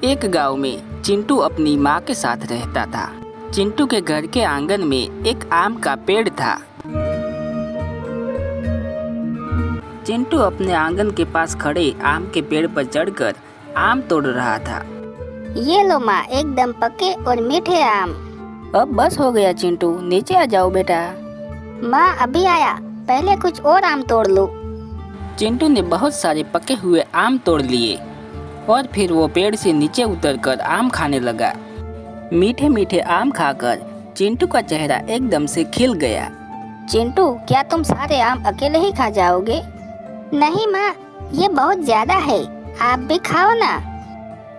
एक गांव में चिंटू अपनी माँ के साथ रहता था। चिंटू के घर के आंगन में एक आम का पेड़ था। चिंटू अपने आंगन के पास खड़े आम के पेड़ पर चढ़कर आम तोड़ रहा था। ये लो माँ, एकदम पके और मीठे आम। अब बस हो गया चिंटू, नीचे आ जाओ बेटा। माँ अभी आया, पहले कुछ और आम तोड़ लो। चिंटू ने बहुत सारे पके हुए आम तोड़ लिए और फिर वो पेड़ से नीचे उतरकर आम खाने लगा। मीठे मीठे आम खाकर चिंटू का चेहरा एकदम से खिल गया। चिंटू, क्या तुम सारे आम अकेले ही खा जाओगे? नहीं माँ, ये बहुत ज्यादा है, आप भी खाओ ना।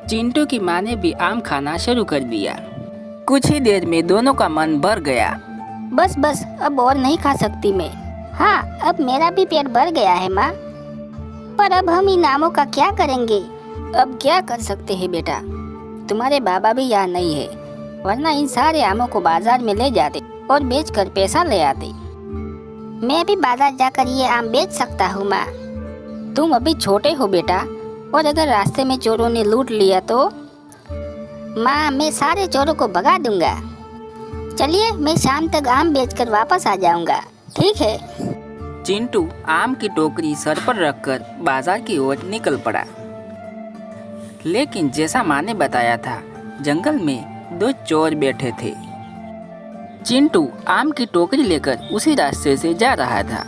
चिंटू की माँ ने भी आम खाना शुरू कर दिया। कुछ ही देर में दोनों का मन भर गया। बस बस, अब और नहीं खा सकती मैं। हाँ, अब मेरा भी पेट भर गया है माँ। पर अब हम इन आमों का क्या करेंगे? अब क्या कर सकते हैं बेटा, तुम्हारे बाबा भी यहाँ नहीं है, वरना इन सारे आमों को बाजार में ले जाते और बेचकर पैसा ले आते। मैं भी बाजार जाकर ये आम बेच सकता हूँ माँ। तुम अभी छोटे हो बेटा, और अगर रास्ते में चोरों ने लूट लिया तो? माँ, मैं सारे चोरों को भगा दूंगा। चलिए, मैं शाम तक आम बेचकर वापस आ जाऊंगा, ठीक है? चिंटू आम की टोकरी सर पर रखकर बाजार की ओर निकल पड़ा। लेकिन जैसा माँ ने बताया था, जंगल में दो चोर बैठे थे। चिंटू आम की टोकरी लेकर उसी रास्ते से जा रहा था।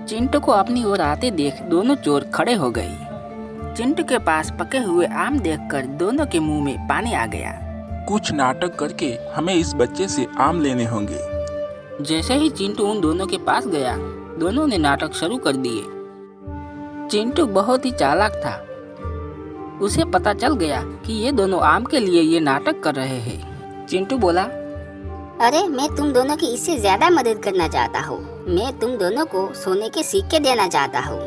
चिंटू को अपनी ओर आते देख दोनों चोर खड़े हो गए। चिंटू के पास पके हुए आम देखकर दोनों के मुंह में पानी आ गया। कुछ नाटक करके हमें इस बच्चे से आम लेने होंगे। जैसे ही चिंटू उन दोनों के पास गया, दोनों ने नाटक शुरू कर दिए। चिंटू बहुत ही चालाक था। उसे पता चल गया कि ये दोनों आम के लिए ये नाटक कर रहे हैं। चिंटू बोला, अरे मैं तुम दोनों की इससे ज्यादा मदद करना चाहता हूँ। मैं तुम दोनों को सोने के सिक्के देना चाहता हूँ,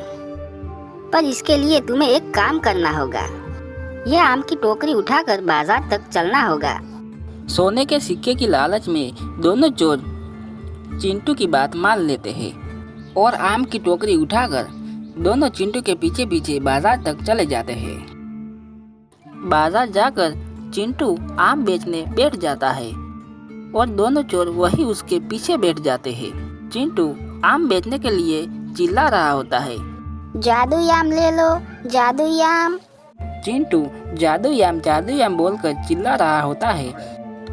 पर इसके लिए तुम्हें एक काम करना होगा। यह आम की टोकरी उठाकर बाजार तक चलना होगा। सोने के सिक्के की लालच में दोनों चोर चिंटू की बात मान लेते हैं और आम की टोकरी उठाकर दोनों चिंटू के पीछे पीछे बाजार तक चले जाते हैं। बाजार जाकर चिंटू आम बेचने बैठ जाता है और दोनों चोर वही उसके पीछे बैठ जाते हैं। चिंटू आम बेचने के लिए चिल्ला रहा होता है, जादुई आम ले लो, जादुई आम। चिंटू जादुई आम बोलकर चिल्ला रहा होता है।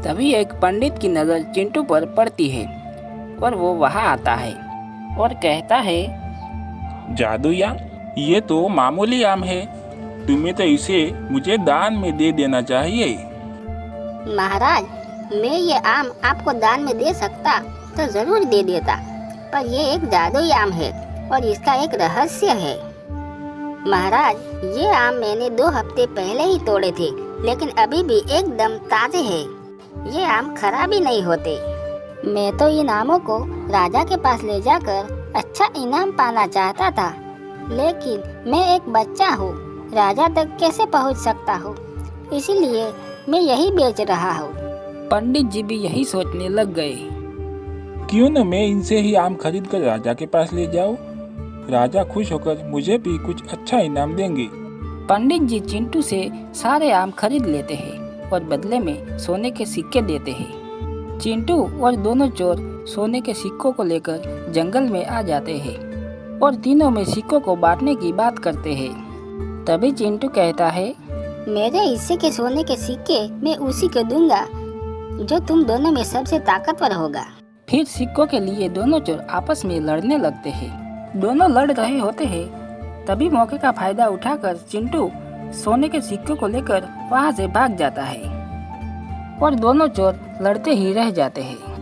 तभी एक पंडित की नज़र चिंटू पर पड़ती है और वो वहाँ आता है और कहता है, जादुई आम? ये तो मामूली आम है, तुम्हें तो इसे मुझे दान में दे देना चाहिए। महाराज, मैं ये आम आपको दान में दे सकता तो जरूर दे देता, पर ये एक जादुई आम है और इसका एक रहस्य है। महाराज, ये आम मैंने 2 हफ्ते पहले ही तोड़े थे, लेकिन अभी भी एकदम ताजे हैं। ये आम खराब ही नहीं होते। मैं तो इन आमों को राजा के पास ले जाकर अच्छा इनाम पाना चाहता था, लेकिन मैं एक बच्चा हूँ, राजा तक कैसे पहुँच सकता हूँ? इसीलिए मैं यही बेच रहा हूँ। पंडित जी भी यही सोचने लग गए। क्यों न मैं इनसे ही आम खरीद कर राजा के पास ले जाऊं? राजा खुश होकर मुझे भी कुछ अच्छा इनाम देंगे। पंडित जी चिंटू से सारे आम खरीद लेते हैं और बदले में सोने के सिक्के देते हैं। चिंटू और दोनों चोर सोने के सिक्कों को लेकर जंगल में आ जाते हैं और तीनों में सिक्कों को बांटने की बात करते हैं। तभी चिंटू कहता है, मेरे हिस्से के सोने के सिक्के मैं उसी को दूंगा जो तुम दोनों में सबसे ताकतवर होगा। फिर सिक्कों के लिए दोनों चोर आपस में लड़ने लगते हैं। दोनों लड़ रहे होते हैं, तभी मौके का फायदा उठाकर चिंटू सोने के सिक्कों को लेकर वहां से भाग जाता है और दोनों चोर लड़ते ही रह जाते हैं।